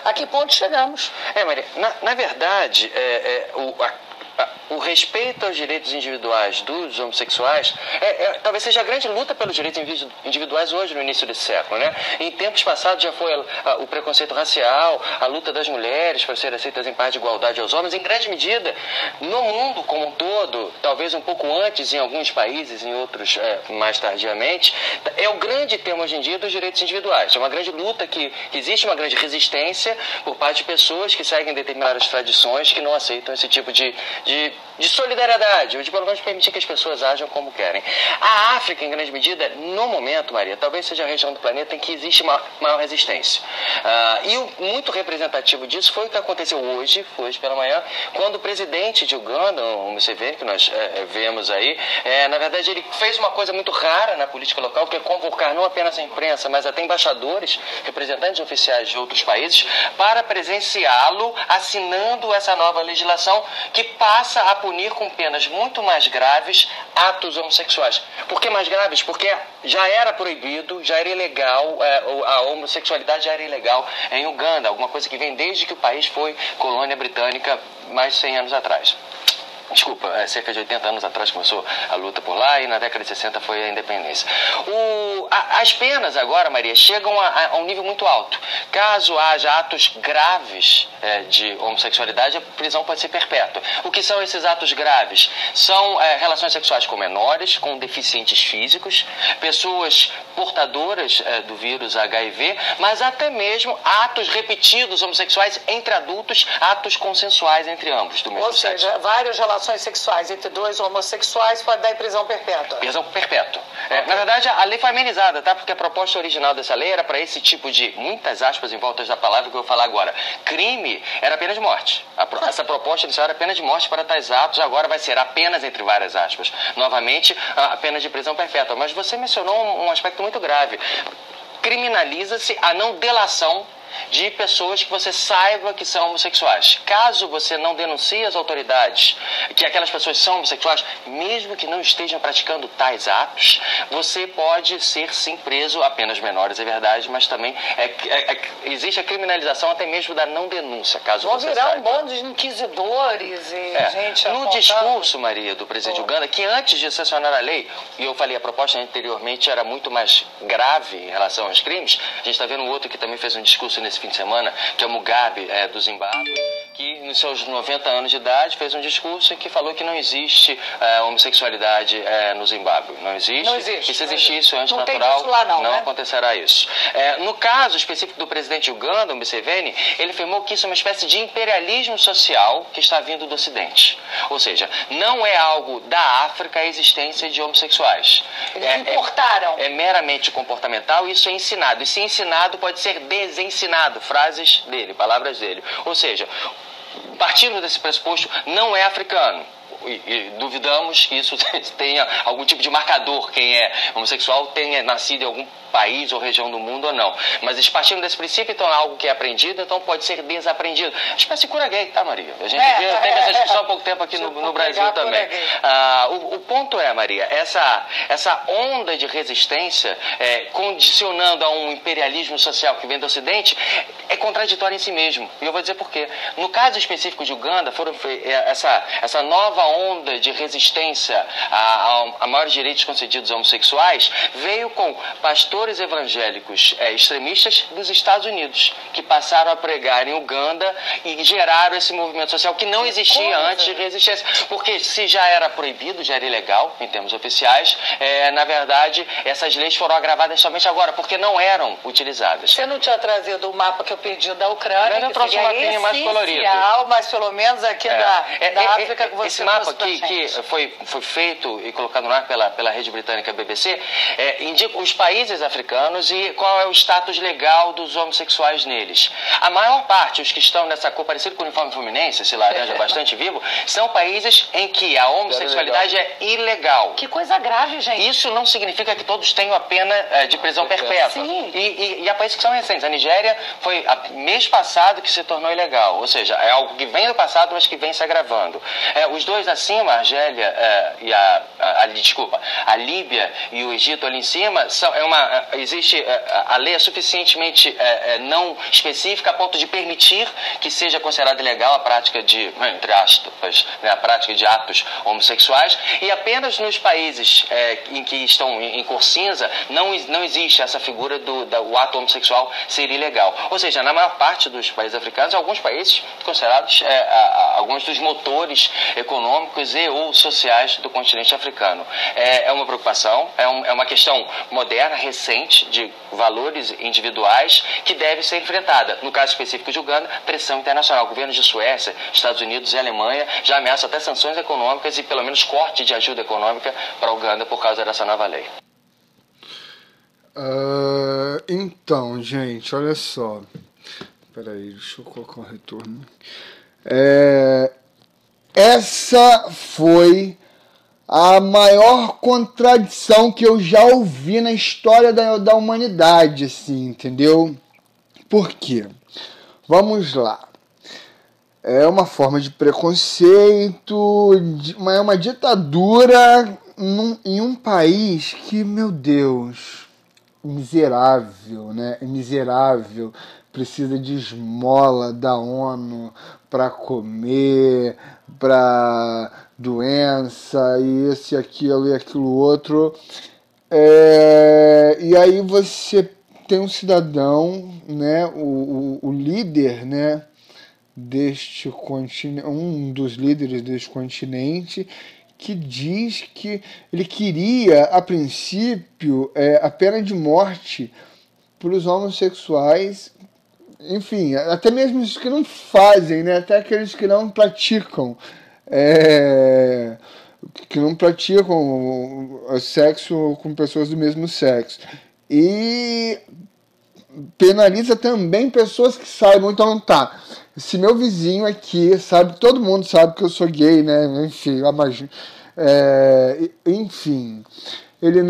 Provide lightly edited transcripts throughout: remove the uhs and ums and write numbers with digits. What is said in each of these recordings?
A que ponto chegamos? Maria, na verdade, o respeito aos direitos individuais dos homossexuais talvez seja a grande luta pelos direitos individuais hoje, no início desse século, né? Em tempos passados já foi o preconceito racial, a luta das mulheres para serem aceitas em paz de igualdade aos homens, em grande medida, no mundo como um todo, talvez um pouco antes em alguns países, em outros mais tardiamente, é o grande tema hoje em dia dos direitos individuais. É uma grande luta que existe uma grande resistência por parte de pessoas que seguem determinadas tradições que não aceitam esse tipo de solidariedade, ou de pelo menos permitir que as pessoas ajam como querem. A África, em grande medida, no momento, Maria, talvez seja a região do planeta em que existe maior resistência. E o muito representativo disso foi o que aconteceu hoje pela manhã, quando o presidente de Uganda, o Museveni, que nós vemos aí, na verdade ele fez uma coisa muito rara na política local, que é convocar não apenas a imprensa, mas até embaixadores, representantes oficiais de outros países, para presenciá-lo assinando essa nova legislação que passa a punir com penas muito mais graves atos homossexuais. Por que mais graves? Porque já era proibido, já era ilegal, a homossexualidade já era ilegal em Uganda, alguma coisa que vem desde que o país foi colônia britânica mais de 100 anos atrás. Desculpa, cerca de 80 anos atrás começou a luta por lá e na década de 60 foi a independência. As penas agora, Maria, chegam a um nível muito alto. Caso haja atos graves de homossexualidade, a prisão pode ser perpétua. O que são esses atos graves? São relações sexuais com menores, com deficientes físicos, pessoas portadoras do vírus HIV, mas até mesmo atos repetidos homossexuais entre adultos, atos consensuais entre ambos do mesmo sexo. Ou seja, várias relações sexuais entre dois homossexuais pode dar prisão perpétua. Prisão perpétua. Na verdade, a lei foi amenizada, tá? Porque a proposta original dessa lei era para esse tipo de, muitas aspas em volta da palavra que eu vou falar agora, crime, era pena de morte. Essa proposta inicial era pena de morte para tais atos, agora vai ser apenas, entre várias aspas, novamente, a pena de prisão perpétua. Mas você mencionou um aspecto muito grave. Criminaliza-se a não delação de pessoas que você saiba que são homossexuais. Caso você não denuncie às autoridades que aquelas pessoas são homossexuais, mesmo que não estejam praticando tais atos, você pode ser sim preso, apenas menores, é verdade, mas também existe a criminalização até mesmo da não denúncia, caso Vão você virar saiba. Um bando de inquisidores e gente No apontando. discurso, Maria, do presidente de Uganda, que antes de sancionar a lei, e eu falei, a proposta anteriormente era muito mais grave em relação aos crimes, a gente está vendo um outro que também fez um discurso nesse fim de semana, que é o Mugabe, do Zimbábue, que nos seus 90 anos de idade fez um discurso em que falou que não existe homossexualidade no Zimbábue. Não existe. Não existe. E se existisse, é Não tem antinatural, isso lá não, né? acontecerá isso. No caso específico do presidente de Uganda, o Museveni, ele afirmou que isso é uma espécie de imperialismo social que está vindo do Ocidente. Ou seja, não é algo da África a existência de homossexuais. Eles importaram. É meramente comportamental e isso é ensinado. E se ensinado, pode ser desensinado. Frases dele, palavras dele. Ou seja, partindo desse pressuposto, não é africano. E duvidamos que isso tenha algum tipo de marcador, quem é homossexual tenha nascido em algum país ou região do mundo ou não. Mas partindo desse princípio, então é algo que é aprendido, então pode ser desaprendido. Espécie de cura gay, tá, Maria? A gente teve essa discussão há pouco tempo aqui no Brasil também. O ponto é, Maria, essa onda de resistência condicionando a um imperialismo social que vem do Ocidente é contraditória em si mesmo. E eu vou dizer por quê. No caso específico de Uganda, essa nova onda de resistência a maiores direitos concedidos a homossexuais veio com pastores evangélicos extremistas dos Estados Unidos, que passaram a pregar em Uganda e geraram esse movimento social que não existia antes de resistência. Porque se já era proibido, já era ilegal em termos oficiais, na verdade, essas leis foram agravadas somente agora, porque não eram utilizadas. Você não tinha trazido o mapa que eu pedi da Ucrânia, eu trouxe um mapinha mais colorido. Mas pelo menos aqui da África que você esse mapa aqui, que foi feito e colocado no ar pela rede britânica BBC, indica os países africanos e qual é o status legal dos homossexuais neles. A maior parte, os que estão nessa cor parecida com o uniforme fluminense, esse laranja bastante vivo, são países em que a homossexualidade é ilegal. Que coisa grave, gente. Isso não significa que todos tenham a pena de prisão perpétua. Sim. E há países que são recentes. A Nigéria foi mês passado que se tornou ilegal. Ou seja, é algo que vem do passado, mas que vem se agravando. Os dois acima, a Argélia a Líbia e o Egito ali em cima, existe a lei é suficientemente não específica a ponto de permitir que seja considerada ilegal a prática de, entre aspas, né, a prática de atos homossexuais, e apenas nos países em que estão em cor cinza não existe essa figura do ato homossexual ser ilegal. Ou seja, na maior parte dos países africanos, alguns países considerados alguns dos motores econômicos e ou sociais do continente africano. É uma preocupação, é uma questão moderna, recente, de valores individuais que deve ser enfrentada. No caso específico de Uganda, pressão internacional. Governos de Suécia, Estados Unidos e Alemanha já ameaçam até sanções econômicas e pelo menos corte de ajuda econômica para a Uganda por causa dessa nova lei. Então, gente, olha só. Peraí, deixa eu colocar um retorno. Essa foi a maior contradição que eu já ouvi na história da humanidade, assim, entendeu? Por quê? Vamos lá. É uma forma de preconceito, é uma ditadura em um país que, meu Deus, miserável, né? Miserável, precisa de esmola da ONU para comer, para doença, isso, aquilo e aquilo outro. E aí você tem um cidadão, né, o líder, né, deste continente, um dos líderes deste continente, que diz que ele queria, a princípio, a pena de morte para os homossexuais, enfim, até mesmo os que não fazem, né, até aqueles que não praticam, sexo com pessoas do mesmo sexo. E penaliza também pessoas que saibam. Então, tá, se meu vizinho aqui sabe, todo mundo sabe que eu sou gay, né, enfim, ele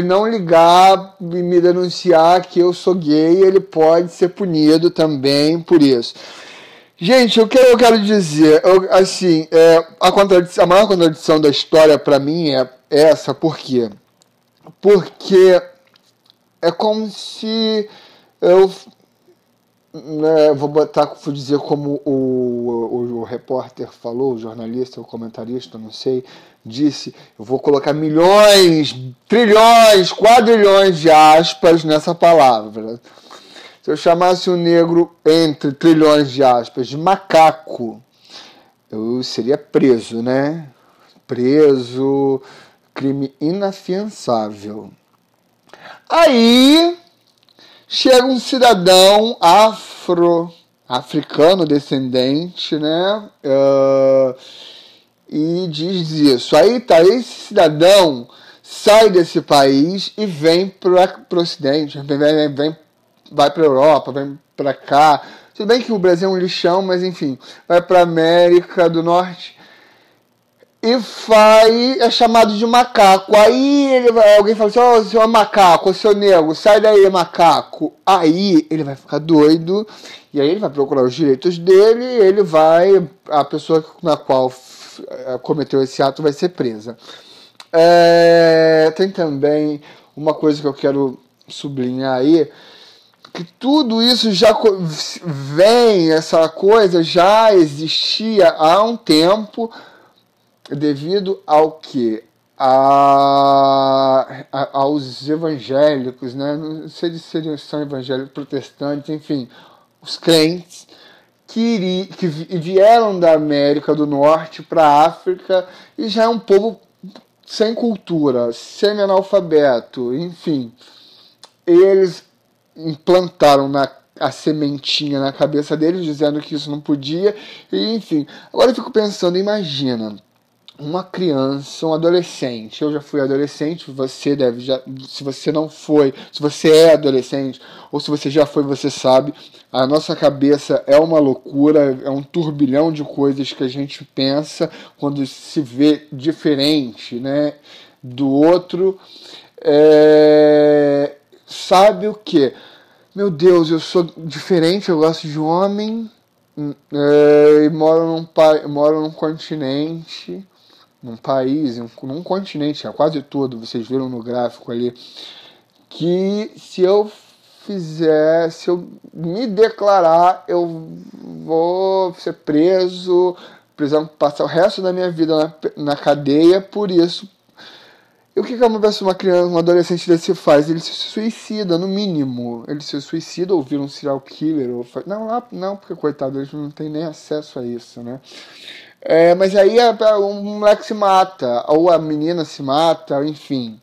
não ligar e me denunciar que eu sou gay, ele pode ser punido também por isso. Gente, o que eu quero dizer, a maior contradição da história para mim é essa. Por quê? Porque é como se eu, né, vou dizer como o repórter falou, o jornalista, o comentarista, não sei, disse, eu vou colocar milhões, trilhões, quadrilhões de aspas nessa palavra. Se eu chamasse o negro, entre trilhões de aspas, de macaco, eu seria preso, né? Preso, crime inafiançável. Aí chega um cidadão africano descendente, né? E diz isso. Aí tá, esse cidadão sai desse país e vem para o Ocidente, vai para a Europa, vem para cá. Tudo bem que o Brasil é um lixão, mas enfim, vai para a América do Norte e é chamado de macaco. Aí alguém fala assim, seu macaco, seu negro, sai daí, macaco. Aí ele vai ficar doido e aí ele vai procurar os direitos dele, a pessoa na qual cometeu esse ato vai ser presa. Tem também uma coisa que eu quero sublinhar aí, que tudo isso essa coisa já existia há um tempo, devido ao que? Aos evangélicos, né? Não sei se são evangélicos, protestantes, enfim, os crentes que vieram da América do Norte para a África e já é um povo sem cultura, semi-analfabeto, enfim. Eles implantaram a sementinha na cabeça deles, dizendo que isso não podia, e enfim. Agora eu fico pensando, imagina, uma criança, um adolescente. Eu já fui adolescente, se você não foi, se você é adolescente, ou se você já foi, você sabe, a nossa cabeça é uma loucura, é um turbilhão de coisas que a gente pensa quando se vê diferente, né, do outro. Sabe o que? Meu Deus, eu sou diferente, eu gosto de homem, e moram num continente, num país, num continente, quase todo, vocês viram no gráfico ali, que se eu me declarar, eu vou ser preso, prisão, passar o resto da minha vida na cadeia por isso. E o que uma criança, um adolescente desse faz? Ele se suicida, no mínimo. Ele se suicida ou vira um serial killer. Não, porque, coitado, eles não têm nem acesso a isso, né? Mas aí o moleque se mata, ou a menina se mata, enfim.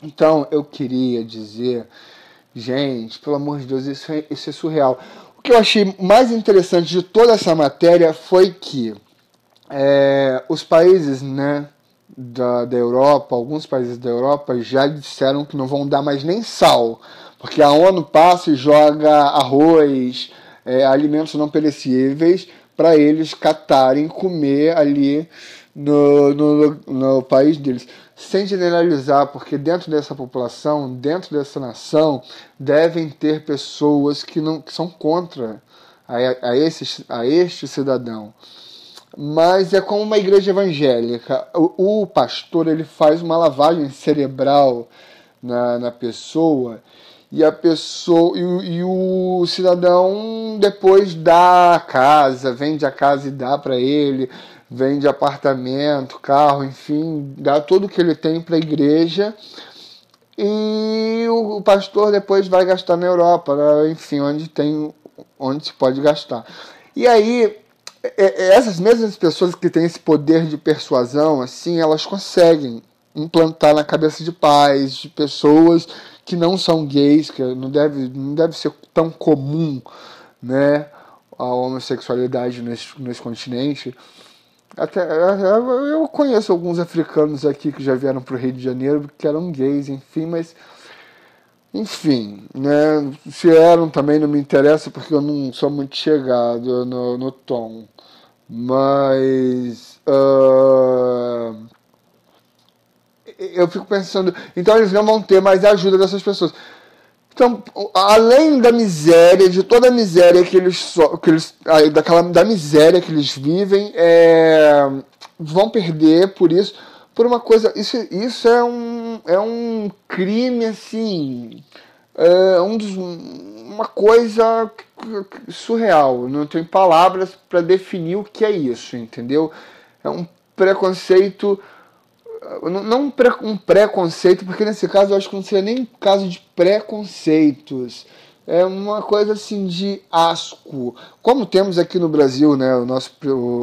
Então, eu queria dizer, gente, pelo amor de Deus, isso é surreal. O que eu achei mais interessante de toda essa matéria foi que os países, né, da Europa, alguns países da Europa já disseram que não vão dar mais nem sal, porque a ONU passa e joga arroz, alimentos não perecíveis para eles catarem, comer ali no país deles. Sem generalizar, porque dentro dessa população, dentro dessa nação, devem ter pessoas que são contra a este cidadão. Mas é como uma igreja evangélica. O pastor, ele faz uma lavagem cerebral na pessoa, e o cidadão depois dá a casa, vende a casa e dá para ele, vende apartamento, carro, enfim, dá tudo que ele tem para a igreja, e o pastor depois vai gastar na Europa, enfim, onde se pode gastar. E aí, essas mesmas pessoas que têm esse poder de persuasão, assim, elas conseguem implantar na cabeça de pais, de pessoas que não são gays, que não deve ser tão comum, né, a homossexualidade nesse continente. Até eu conheço alguns africanos aqui que já vieram para o Rio de Janeiro que eram gays, enfim, mas enfim, né, se eram também não me interessa, porque eu não sou muito chegado no tom. Mas eu fico pensando, então eles não vão ter mais a ajuda dessas pessoas. Então, além da miséria, de toda a miséria da miséria que eles vivem, vão perder por uma coisa. Isso é um crime, assim, uma coisa surreal. Não tem palavras para definir o que é isso, entendeu? É um preconceito. Não um preconceito, porque nesse caso eu acho que não seria nem caso de preconceitos. É uma coisa assim de asco. Como temos aqui no Brasil, né,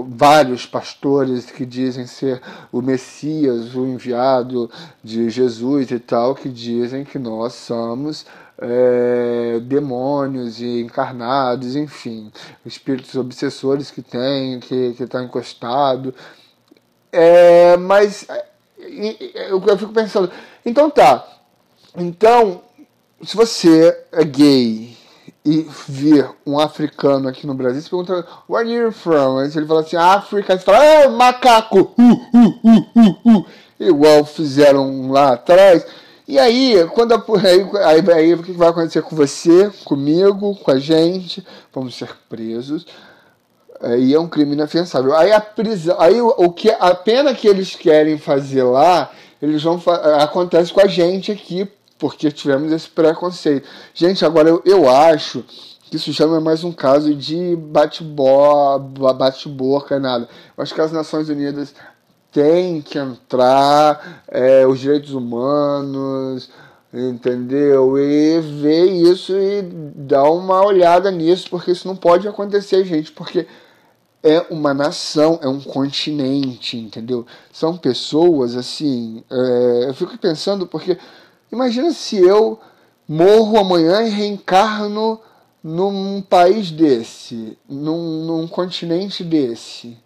vários pastores que dizem ser o Messias, o enviado de Jesus e tal, que dizem que nós somos demônios e encarnados, enfim, espíritos obsessores que estão encostados. Mas eu fico pensando, então se você é gay e vir um africano aqui no Brasil, você pergunta, where are you from? Aí ele fala assim, África, você fala, macaco, igual fizeram lá atrás. E aí, aí o que vai acontecer com você, comigo, com a gente? Vamos ser presos. E é um crime inafiançável. Aí a prisão, a pena que eles querem fazer lá, acontece com a gente aqui, porque tivemos esse preconceito. Gente, agora eu acho que isso já não é mais um caso de bate-boca, nada. Eu acho que as Nações Unidas têm que entrar, os direitos humanos, entendeu? E ver isso e dar uma olhada nisso, porque isso não pode acontecer, gente, porque é uma nação, é um continente, entendeu? São pessoas, assim, eu fico pensando, porque imagina se eu morro amanhã e reencarno num país desse, num continente desse.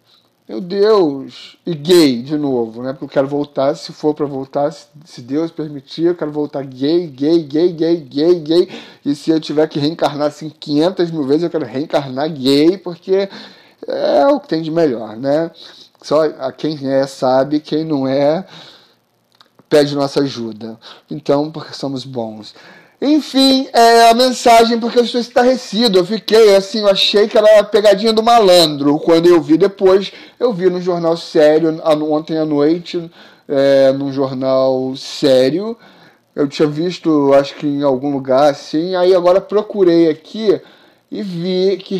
Meu Deus! E gay, de novo, né? Porque eu quero voltar, se for pra voltar, se Deus permitir, eu quero voltar gay. E se eu tiver que reencarnar assim 500 mil vezes, eu quero reencarnar gay, porque é o que tem de melhor, né? Só quem sabe, quem não é, pede nossa ajuda. Então, porque somos bons. Enfim, a mensagem, porque eu estou estarrecido. Eu fiquei assim, eu achei que era a pegadinha do malandro. Quando eu vi depois, eu vi no jornal sério, ontem à noite, num jornal sério. Eu tinha visto, acho que em algum lugar assim. Aí agora procurei aqui e vi que